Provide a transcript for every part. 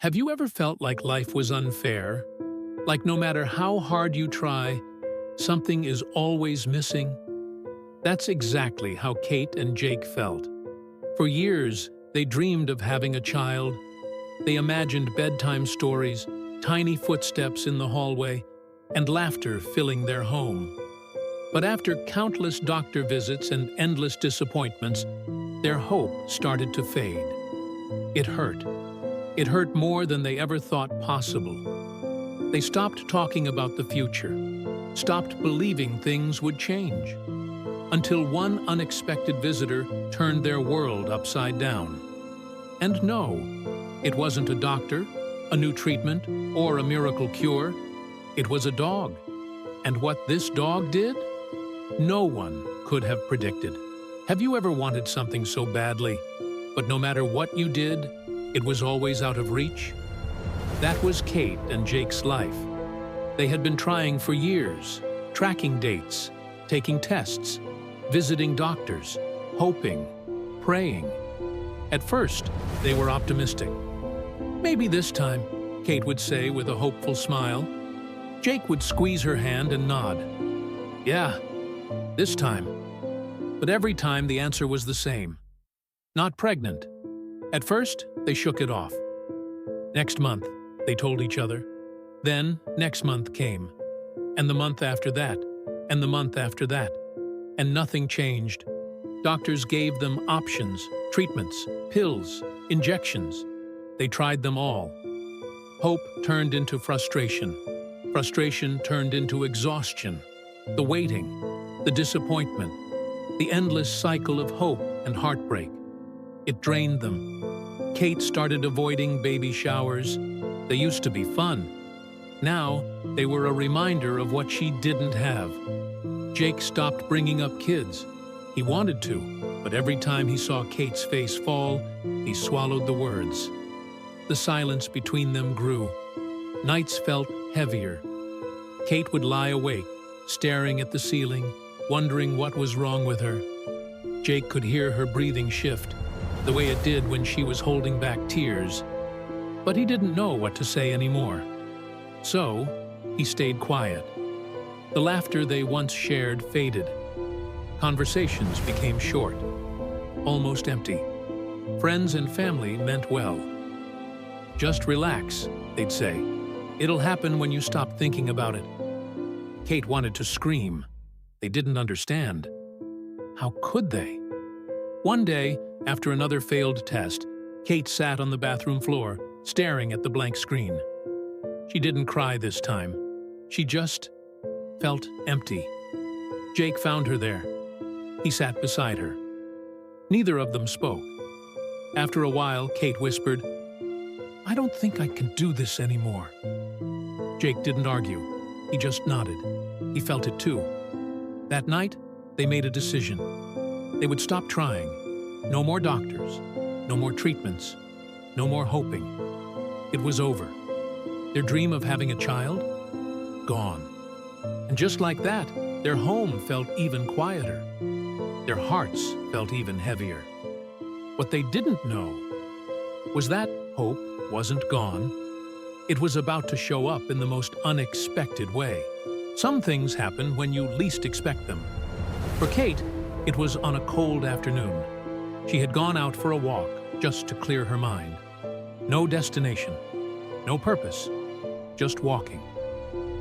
Have you ever felt like life was unfair? Like no matter how hard you try, something is always missing? That's exactly how Kate and Jake felt. For years, they dreamed of having a child. They imagined bedtime stories, tiny footsteps in the hallway, and laughter filling their home. But after countless doctor visits and endless disappointments, their hope started to fade. It hurt. It hurt more than they ever thought possible. They stopped talking about the future, stopped believing things would change, until one unexpected visitor turned their world upside down. And no, it wasn't a doctor, a new treatment, or a miracle cure. It was a dog. And what this dog did? No one could have predicted. Have you ever wanted something so badly, but no matter what you did, it was always out of reach? That was Kate and Jake's life. They had been trying for years, tracking dates, taking tests, visiting doctors, hoping, praying. At first, they were optimistic. Maybe this time, Kate would say with a hopeful smile. Jake would squeeze her hand and nod. Yeah, this time. But every time the answer was the same. Not pregnant. At first, they shook it off. Next month, they told each other. Then, next month came. And the month after that. And the month after that. And nothing changed. Doctors gave them options, treatments, pills, injections. They tried them all. Hope turned into frustration. Frustration turned into exhaustion. The waiting, the disappointment, the endless cycle of hope and heartbreak. It drained them. Kate started avoiding baby showers. They used to be fun. Now, they were a reminder of what she didn't have. Jake stopped bringing up kids. He wanted to, but every time he saw Kate's face fall, he swallowed the words. The silence between them grew. Nights felt heavier. Kate would lie awake, staring at the ceiling, wondering what was wrong with her. Jake could hear her breathing shift, the way it did when she was holding back tears. But he didn't know what to say anymore. So, he stayed quiet. The laughter they once shared faded. Conversations became short, almost empty. Friends and family meant well. Just relax, they'd say. It'll happen when you stop thinking about it. Kate wanted to scream. They didn't understand. How could they? One day, after another failed test, Kate sat on the bathroom floor, staring at the blank screen. She didn't cry this time. She just felt empty. Jake found her there. He sat beside her. Neither of them spoke. After a while, Kate whispered, "I don't think I can do this anymore." Jake didn't argue. He just nodded. He felt it too. That night, they made a decision. They would stop trying. No more doctors. No more treatments. No more hoping. It was over. Their dream of having a child? Gone. And just like that, their home felt even quieter. Their hearts felt even heavier. What they didn't know was that hope wasn't gone. It was about to show up in the most unexpected way. Some things happen when you least expect them. For Kate, it was on a cold afternoon. She had gone out for a walk just to clear her mind. No destination, no purpose, just walking.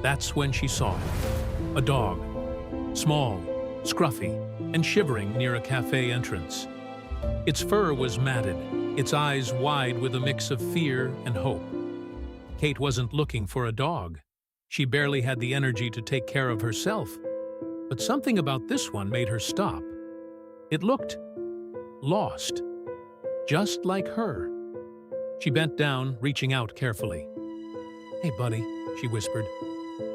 That's when she saw it. A dog, small, scruffy, and shivering near a cafe entrance. Its fur was matted, its eyes wide with a mix of fear and hope. Kate wasn't looking for a dog. She barely had the energy to take care of herself. But something about this one made her stop. It looked lost, just like her. She bent down, reaching out carefully. "Hey, buddy," she whispered.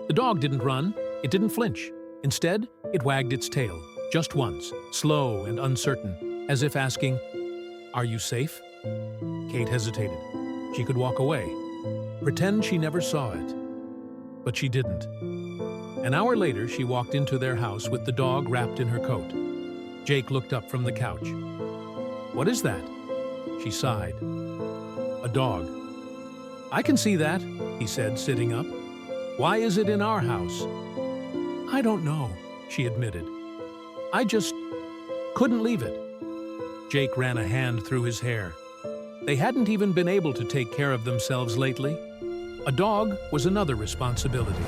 The dog didn't run. It didn't flinch. Instead, it wagged its tail, just once, slow and uncertain, as if asking, "Are you safe?" Kate hesitated. She could walk away, pretend she never saw it. But she didn't. An hour later, she walked into their house with the dog wrapped in her coat. Jake looked up from the couch. "What is that?" She sighed. "A dog." "I can see that," he said, sitting up. "Why is it in our house?" "I don't know," she admitted. "I just couldn't leave it." Jake ran a hand through his hair. They hadn't even been able to take care of themselves lately. A dog was another responsibility.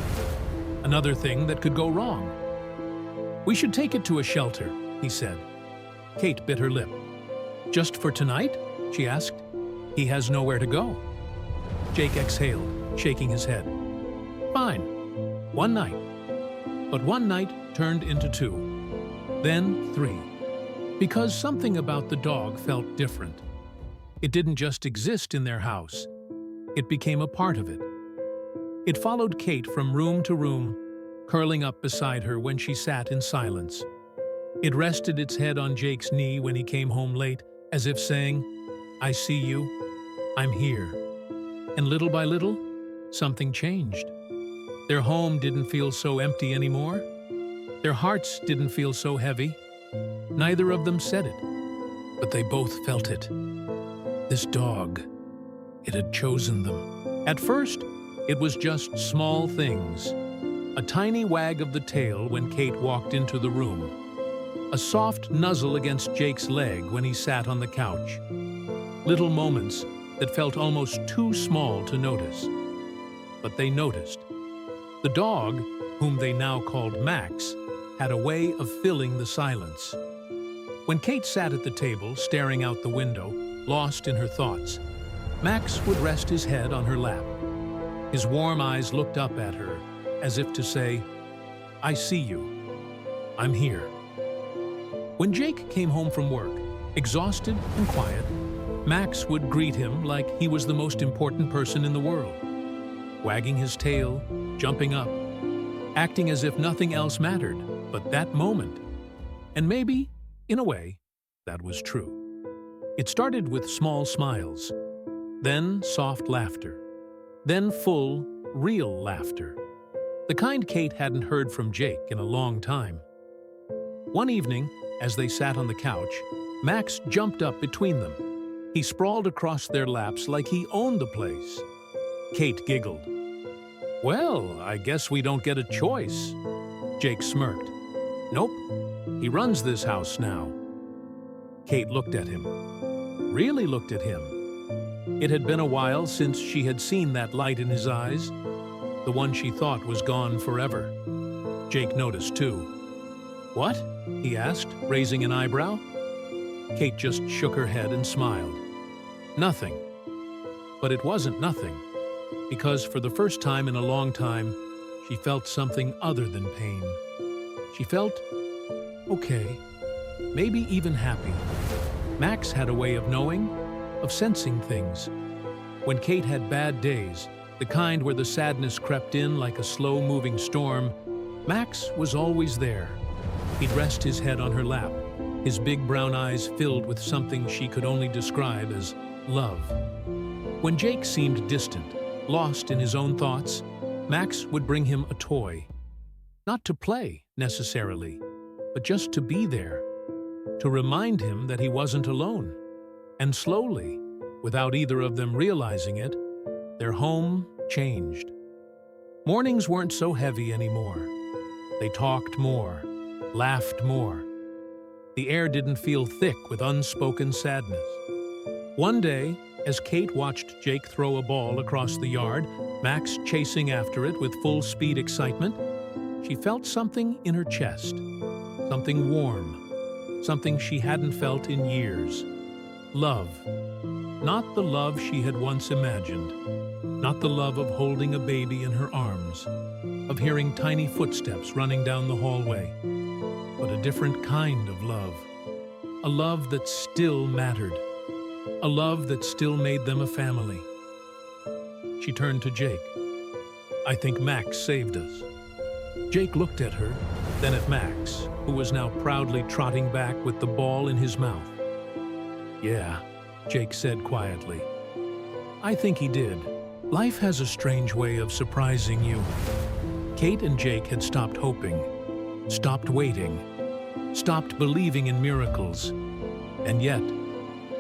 Another thing that could go wrong. "We should take it to a shelter," he said. Kate bit her lip. "Just for tonight?" she asked. "He has nowhere to go." Jake exhaled, shaking his head. "Fine. One night." But one night turned into 2. Then 3. Because something about the dog felt different. It didn't just exist in their house. It became a part of it. It followed Kate from room to room, curling up beside her when she sat in silence. It rested its head on Jake's knee when he came home late, as if saying, "I see you. I'm here." And little by little, something changed. Their home didn't feel so empty anymore. Their hearts didn't feel so heavy. Neither of them said it, but they both felt it. This dog, it had chosen them. At first, it was just small things. A tiny wag of the tail when Kate walked into the room. A soft nuzzle against Jake's leg when he sat on the couch. Little moments that felt almost too small to notice. But they noticed. The dog, whom they now called Max, had a way of filling the silence. When Kate sat at the table, staring out the window, lost in her thoughts, Max would rest his head on her lap. His warm eyes looked up at her, as if to say, "I see you. I'm here." When Jake came home from work, exhausted and quiet, Max would greet him like he was the most important person in the world, wagging his tail, jumping up, acting as if nothing else mattered but that moment. And maybe, in a way, that was true. It started with small smiles, then soft laughter, then full, real laughter. The kind Kate hadn't heard from Jake in a long time. One evening, as they sat on the couch, Max jumped up between them. He sprawled across their laps like he owned the place. Kate giggled. "Well, I guess we don't get a choice." Jake smirked. "Nope, he runs this house now." Kate looked at him. Really looked at him. It had been a while since she had seen that light in his eyes, the one she thought was gone forever. Jake noticed too. "What?" he asked, raising an eyebrow. Kate just shook her head and smiled. "Nothing." But it wasn't nothing, because for the first time in a long time, she felt something other than pain. She felt okay, maybe even happy. Max had a way of knowing, of sensing things. When Kate had bad days, the kind where the sadness crept in like a slow-moving storm, Max was always there. He'd rest his head on her lap, his big brown eyes filled with something she could only describe as love. When Jake seemed distant, lost in his own thoughts, Max would bring him a toy. Not to play, necessarily, but just to be there, to remind him that he wasn't alone. And slowly, without either of them realizing it, their home changed. Mornings weren't so heavy anymore. They talked more, laughed more. The air didn't feel thick with unspoken sadness. One day, as Kate watched Jake throw a ball across the yard, Max chasing after it with full-speed excitement, she felt something in her chest, something warm, something she hadn't felt in years. Love. Not the love she had once imagined. Not the love of holding a baby in her arms, of hearing tiny footsteps running down the hallway, but a different kind of love. A love that still mattered. A love that still made them a family. She turned to Jake. "I think Max saved us." Jake looked at her, then at Max, who was now proudly trotting back with the ball in his mouth. "Yeah," Jake said quietly. "I think he did. Life has a strange way of surprising you." Kate and Jake had stopped hoping, stopped waiting, stopped believing in miracles. And yet,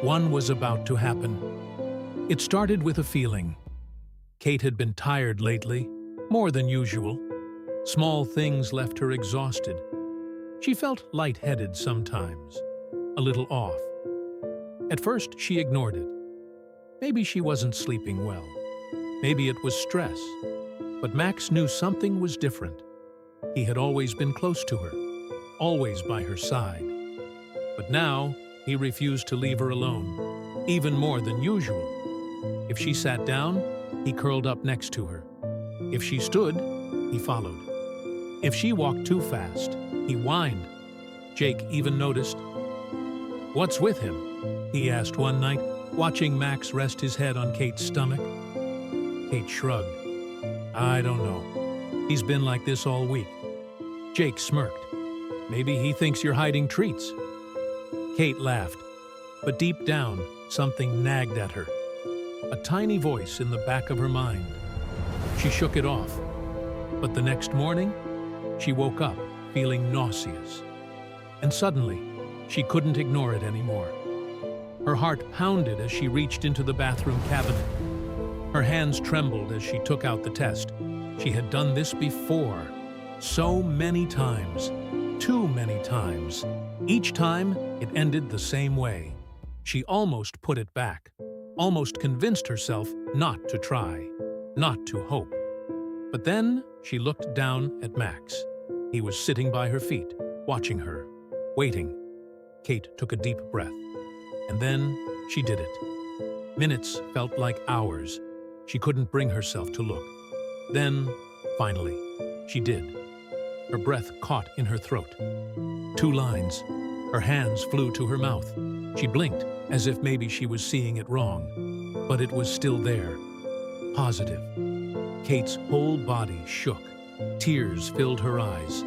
one was about to happen. It started with a feeling. Kate had been tired lately, more than usual. Small things left her exhausted. She felt lightheaded sometimes, a little off. At first, she ignored it. Maybe she wasn't sleeping well. Maybe it was stress. But Max knew something was different. He had always been close to her, always by her side. But now, he refused to leave her alone, even more than usual. If she sat down, he curled up next to her. If she stood, he followed. If she walked too fast, he whined. Jake even noticed. "What's with him?" he asked one night, watching Max rest his head on Kate's stomach. Kate shrugged. "I don't know. He's been like this all week." Jake smirked. "Maybe he thinks you're hiding treats." Kate laughed, but deep down, something nagged at her. A tiny voice in the back of her mind. She shook it off, but the next morning, she woke up feeling nauseous. And suddenly, she couldn't ignore it anymore. Her heart pounded as she reached into the bathroom cabinet. Her hands trembled as she took out the test. She had done this before, so many times, too many times. Each time, it ended the same way. She almost put it back, almost convinced herself not to try, not to hope. But then she looked down at Max. He was sitting by her feet, watching her, waiting. Kate took a deep breath. And then she did it. Minutes felt like hours. She couldn't bring herself to look. Then, finally, she did. Her breath caught in her throat. 2 lines. Her hands flew to her mouth. She blinked, as if maybe she was seeing it wrong. But it was still there. Positive. Kate's whole body shook. Tears filled her eyes.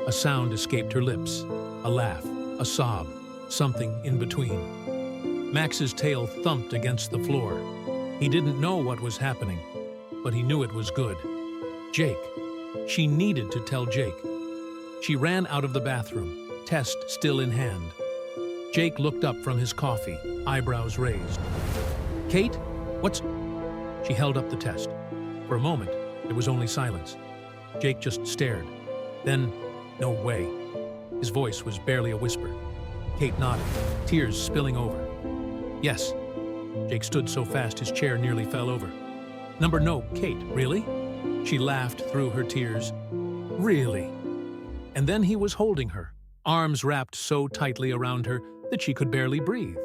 A sound escaped her lips. A laugh, a sob, something in between. Max's tail thumped against the floor. He didn't know what was happening, but he knew it was good. Jake. She needed to tell Jake. She ran out of the bathroom, test still in hand. Jake looked up from his coffee, eyebrows raised. "Kate, what's—" She held up the test. For a moment, there was only silence. Jake just stared. Then, "No way." His voice was barely a whisper. Kate nodded, tears spilling over. "Yes." Jake stood so fast his chair nearly fell over. No, Kate, really?" She laughed through her tears. "Really?" And then he was holding her, arms wrapped so tightly around her that she could barely breathe.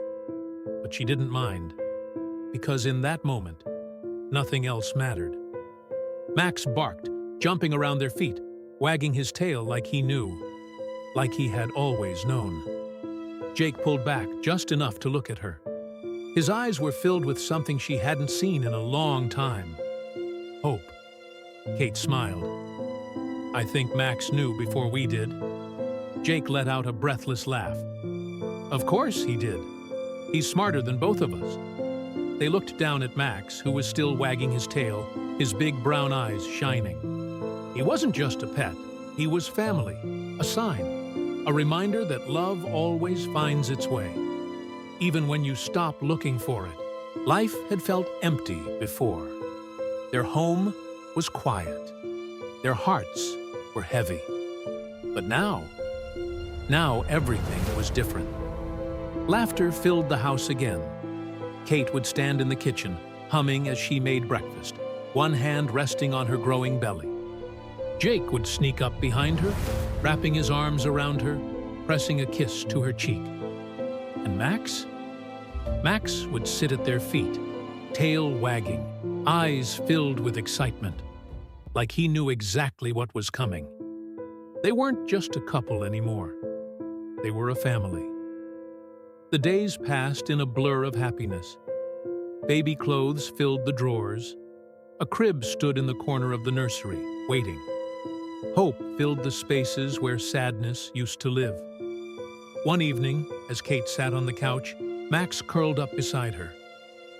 But she didn't mind, because in that moment, nothing else mattered. Max barked, jumping around their feet, wagging his tail like he knew, like he had always known. Jake pulled back just enough to look at her. His eyes were filled with something she hadn't seen in a long time. Hope. Kate smiled. "I think Max knew before we did." Jake let out a breathless laugh. "Of course he did. He's smarter than both of us." They looked down at Max, who was still wagging his tail, his big brown eyes shining. He wasn't just a pet. He was family, a sign, a reminder that love always finds its way, even when you stop looking for it. Life had felt empty before. Their home was quiet. Their hearts were heavy. But now everything was different. Laughter filled the house again. Kate would stand in the kitchen, humming as she made breakfast, one hand resting on her growing belly. Jake would sneak up behind her, wrapping his arms around her, pressing a kiss to her cheek. And Max? Max would sit at their feet, tail wagging, eyes filled with excitement, like he knew exactly what was coming. They weren't just a couple anymore. They were a family. The days passed in a blur of happiness. Baby clothes filled the drawers. A crib stood in the corner of the nursery, waiting. Hope filled the spaces where sadness used to live. One evening, as Kate sat on the couch, Max curled up beside her.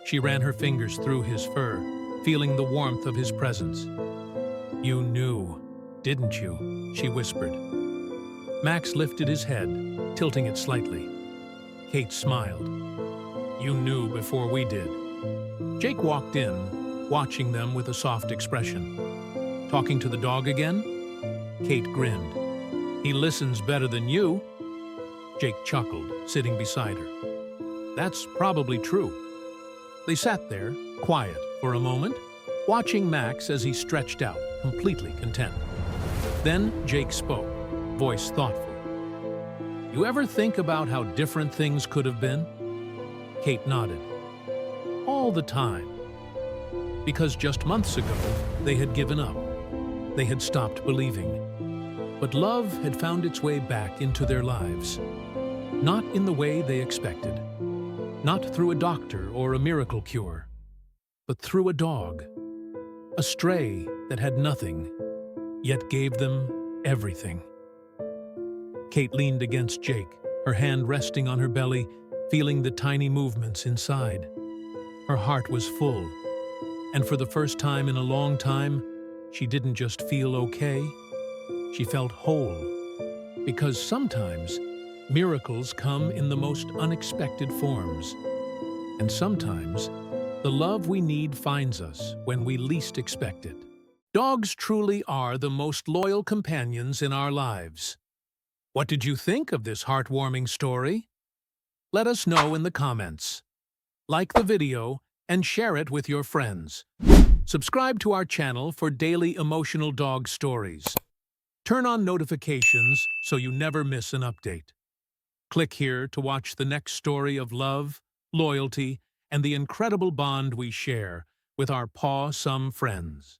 She ran her fingers through his fur, feeling the warmth of his presence. "You knew, didn't you?" she whispered. Max lifted his head, tilting it slightly. Kate smiled. "You knew before we did." Jake walked in, watching them with a soft expression. "Talking to the dog again?" Kate grinned. "He listens better than you." Jake chuckled, sitting beside her. "That's probably true." They sat there, quiet for a moment, watching Max as he stretched out, completely content. Then Jake spoke, voice thoughtful. "You ever think about how different things could have been?" Kate nodded. "All the time." Because just months ago, they had given up. They had stopped believing. But love had found its way back into their lives. Not in the way they expected. Not through a doctor or a miracle cure, but through a dog. A stray that had nothing, yet gave them everything. Kate leaned against Jake, her hand resting on her belly, feeling the tiny movements inside. Her heart was full, and for the first time in a long time, she didn't just feel okay, she felt whole. Because sometimes, miracles come in the most unexpected forms. And sometimes, the love we need finds us when we least expect it. Dogs truly are the most loyal companions in our lives. What did you think of this heartwarming story? Let us know in the comments. Like the video and share it with your friends. Subscribe to our channel for daily emotional dog stories. Turn on notifications so you never miss an update. Click here to watch the next story of love, loyalty, and the incredible bond we share with our paw-some friends.